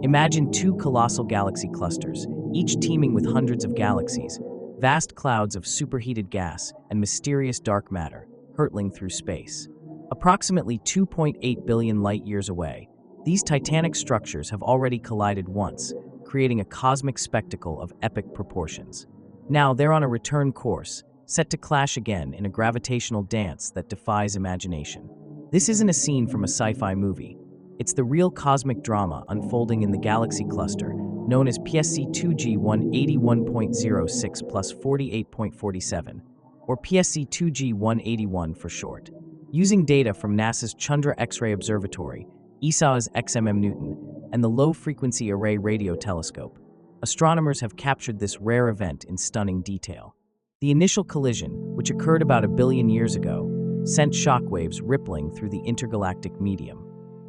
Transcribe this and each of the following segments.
Imagine two colossal galaxy clusters, each teeming with hundreds of galaxies, vast clouds of superheated gas and mysterious dark matter hurtling through space. Approximately 2.8 billion light-years away, these titanic structures have already collided once, creating a cosmic spectacle of epic proportions. Now they're on a return course, set to clash again in a gravitational dance that defies imagination. This isn't a scene from a sci-fi movie. It's the real cosmic drama unfolding in the galaxy cluster, known as PSC 2G 181.06 plus 48.47, or PSC 2G 181 for short. Using data from NASA's Chandra X-ray Observatory, ESA's XMM Newton, and the Low-Frequency Array Radio Telescope, astronomers have captured this rare event in stunning detail. The initial collision, which occurred about a billion years ago, sent shockwaves rippling through the intergalactic medium.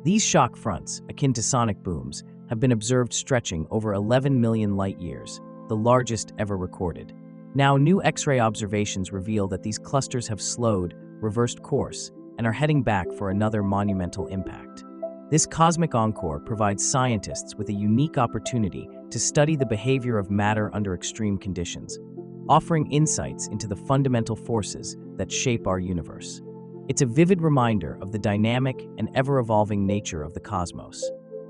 These shock fronts, akin to sonic booms, have been observed stretching over 11 million light-years, the largest ever recorded. Now, new X-ray observations reveal that these clusters have slowed, reversed course, and are heading back for another monumental impact. This cosmic encore provides scientists with a unique opportunity to study the behavior of matter under extreme conditions, offering insights into the fundamental forces that shape our universe. It's a vivid reminder of the dynamic and ever-evolving nature of the cosmos.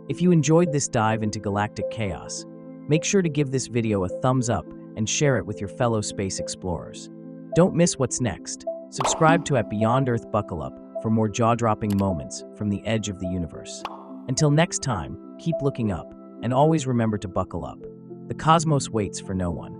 If you enjoyed this dive into galactic chaos, make sure to give this video a thumbs up and share it with your fellow space explorers. Don't miss what's next. Subscribe to @BeyondEarthBuckleUp for more jaw-dropping moments from the edge of the universe. Until next time, keep looking up, and always remember to buckle up. The cosmos waits for no one.